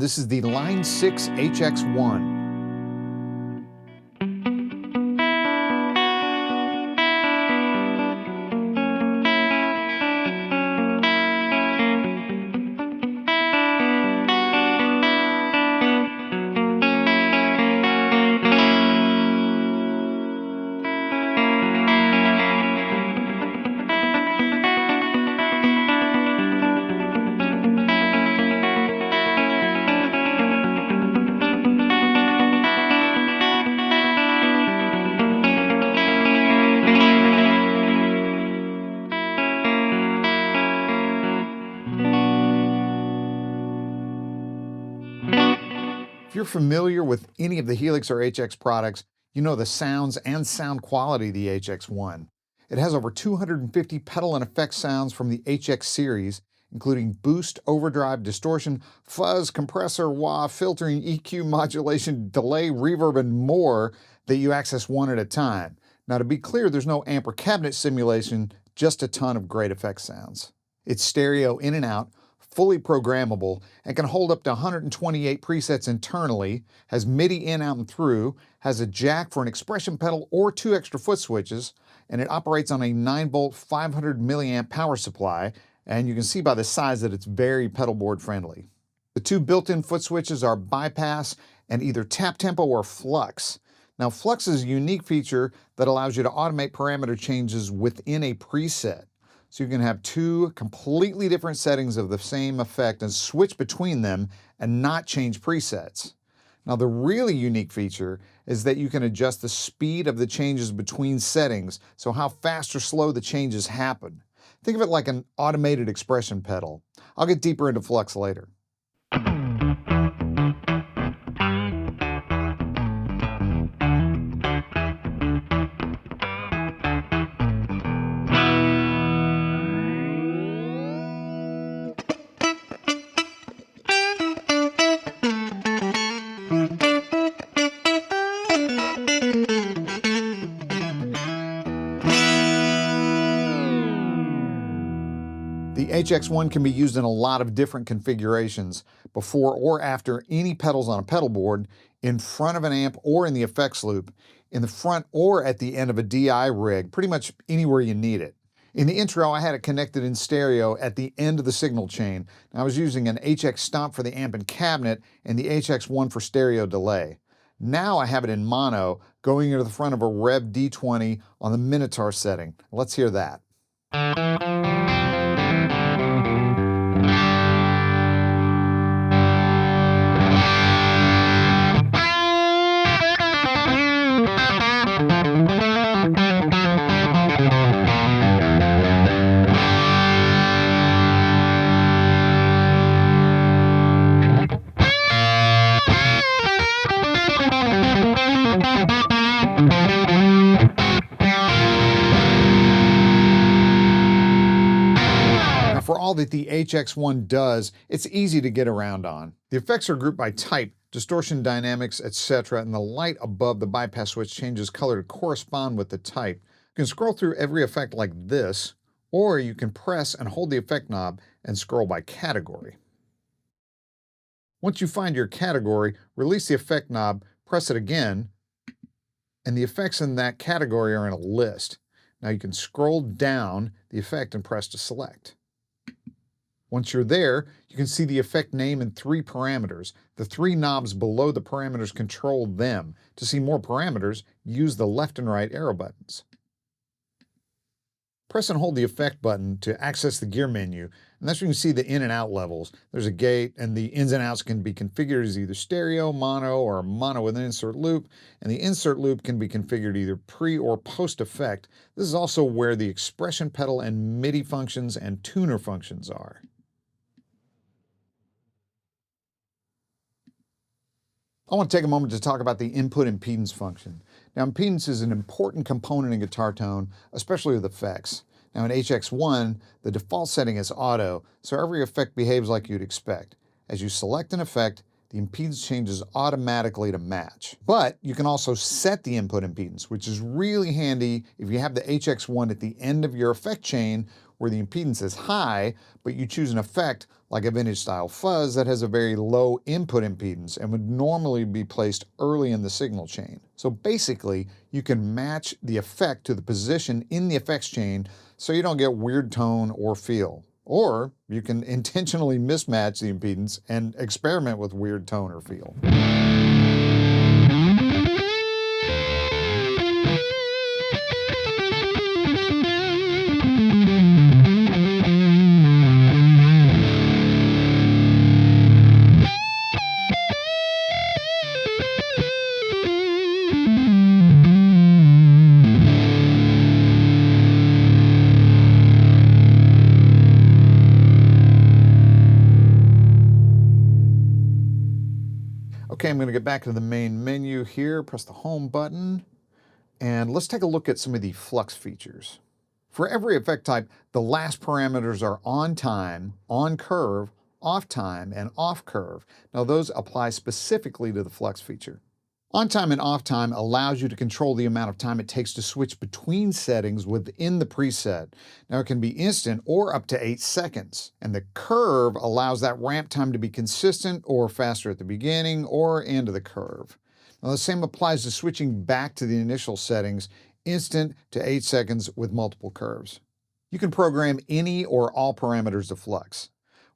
This is the Line 6 HX1. If you're familiar with any of the Helix or HX products, you know the sounds and sound quality of the HX1. It has over 250 pedal and effect sounds from the HX series, including boost, overdrive, distortion, fuzz, compressor, wah, filtering, EQ, modulation, delay, reverb, and more that you access one at a time. Now, to be clear, there's no amp or cabinet simulation, just a ton of great effect sounds. It's stereo in and out, fully programmable, and can hold up to 128 presets internally, has MIDI in, out, and through, has a jack for an expression pedal or 2 extra foot switches, and it operates on a 9-volt 500 milliamp power supply, and you can see by the size that it's very pedal board friendly. The 2 built-in foot switches are bypass and either tap tempo or flux. Now, Flux is a unique feature that allows you to automate parameter changes within a preset. So you can have 2 completely different settings of the same effect and switch between them and not change presets. Now, the really unique feature is that you can adjust the speed of the changes between settings, so how fast or slow the changes happen. Think of it like an automated expression pedal. I'll get deeper into Flux later. The HX1 can be used in a lot of different configurations, before or after any pedals on a pedal board, in front of an amp or in the effects loop, in the front or at the end of a DI rig, pretty much anywhere you need it. In the intro, I had it connected in stereo at the end of the signal chain. I was using an HX Stomp for the amp and cabinet and the HX1 for stereo delay. Now I have it in mono, going into the front of a Rev D20 on the Minotaur setting. Let's hear that. For all that the HX1 does, it's easy to get around on. The effects are grouped by type, distortion, dynamics, etc., and the light above the bypass switch changes color to correspond with the type. You can scroll through every effect like this, or you can press and hold the effect knob and scroll by category. Once you find your category, release the effect knob, press it again, and the effects in that category are in a list. Now you can scroll down the effect and press to select. Once you're there, you can see the effect name and 3 parameters. The 3 knobs below the parameters control them. To see more parameters, use the left and right arrow buttons. Press and hold the effect button to access the gear menu, and that's where you can see the in and out levels. There's a gate, and the ins and outs can be configured as either stereo, mono, or mono with an insert loop, and the insert loop can be configured either pre or post effect. This is also where the expression pedal and MIDI functions and tuner functions are. I want to take a moment to talk about the input impedance function. Now, impedance is an important component in guitar tone, especially with effects. Now, in HX1, the default setting is auto, so every effect behaves like you'd expect. As you select an effect, the impedance changes automatically to match. But you can also set the input impedance, which is really handy if you have the HX1 at the end of your effect chain where the impedance is high, but you choose an effect like a vintage style fuzz that has a very low input impedance and would normally be placed early in the signal chain. So basically, you can match the effect to the position in the effects chain so you don't get weird tone or feel. Or you can intentionally mismatch the impedance and experiment with weird tone or feel. Okay, I'm going to get back to the main menu here, press the home button, and let's take a look at some of the Flux features. For every effect type, the last parameters are on time, on curve, off time, and off curve. Now those apply specifically to the Flux feature. On time and off time allows you to control the amount of time it takes to switch between settings within the preset. Now it can be instant or up to 8 seconds. And the curve allows that ramp time to be consistent or faster at the beginning or end of the curve. Now the same applies to switching back to the initial settings, instant to 8 seconds with multiple curves. You can program any or all parameters of Flux.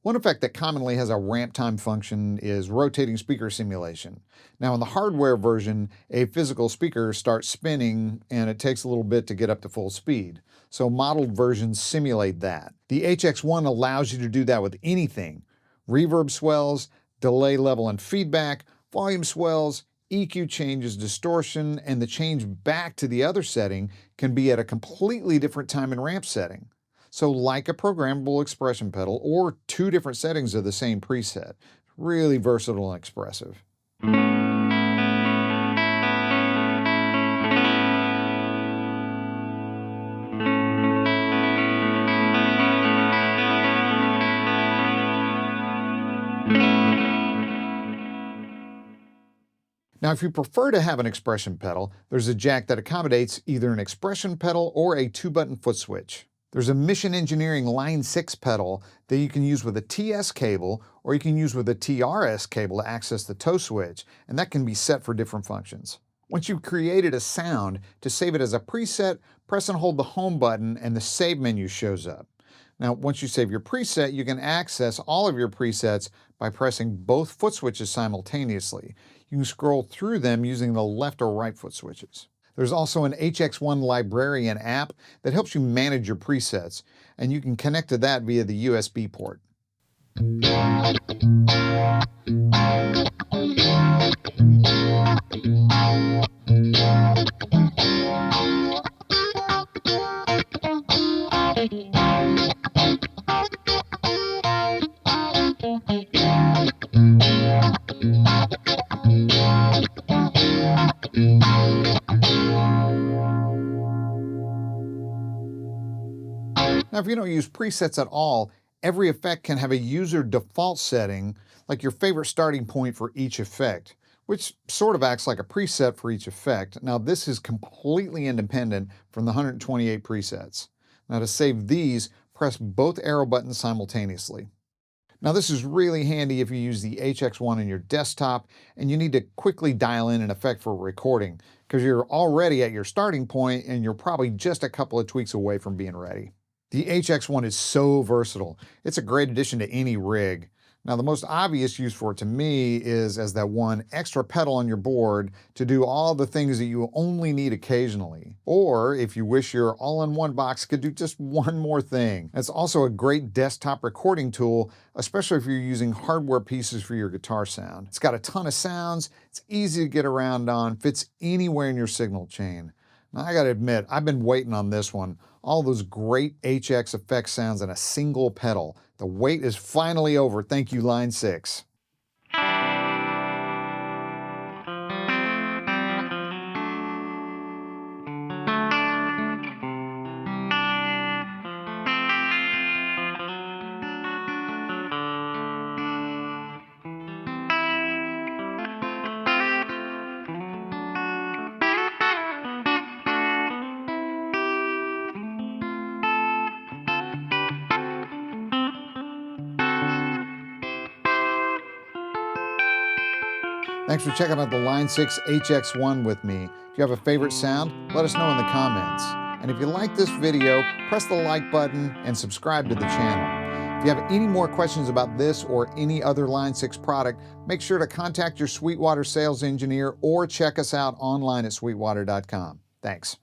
One effect that commonly has a ramp time function is rotating speaker simulation. Now in the hardware version, a physical speaker starts spinning and it takes a little bit to get up to full speed. So modeled versions simulate that. The HX1 allows you to do that with anything. Reverb swells, delay level and feedback, volume swells, EQ changes, distortion, and the change back to the other setting can be at a completely different time and ramp setting. So like a programmable expression pedal or 2 different settings of the same preset. Really versatile and expressive. Now, if you prefer to have an expression pedal, there's a jack that accommodates either an expression pedal or a 2-button foot switch. There's a Mission Engineering Line 6 pedal that you can use with a TS cable, or you can use with a TRS cable to access the toe switch, and that can be set for different functions. Once you've created a sound, to save it as a preset, press and hold the home button and the save menu shows up. Now, once you save your preset, you can access all of your presets by pressing both foot switches simultaneously. You can scroll through them using the left or right foot switches. There's also an HX1 Librarian app that helps you manage your presets, and you can connect to that via the USB port. Now, if you don't use presets at all, every effect can have a user default setting, like your favorite starting point for each effect, which sort of acts like a preset for each effect. Now, this is completely independent from the 128 presets. Now, to save these, press both arrow buttons simultaneously. Now, this is really handy if you use the HX1 on your desktop and you need to quickly dial in an effect for recording, because you're already at your starting point and you're probably just a couple of tweaks away from being ready. The HX1 is so versatile. It's a great addition to any rig. Now, the most obvious use for it to me is as that one extra pedal on your board to do all the things that you only need occasionally. Or if you wish your all-in-one box could do just one more thing. It's also a great desktop recording tool, especially if you're using hardware pieces for your guitar sound. It's got a ton of sounds, it's easy to get around on, fits anywhere in your signal chain. Now, I gotta admit, I've been waiting on this one. All those great HX effect sounds in a single pedal. The wait is finally over. Thank you, Line 6. Thanks for checking out the Line 6 HX1 with me. If you have a favorite sound, let us know in the comments. And if you like this video, press the like button and subscribe to the channel. If you have any more questions about this or any other Line 6 product, make sure to contact your Sweetwater sales engineer or check us out online at sweetwater.com. Thanks.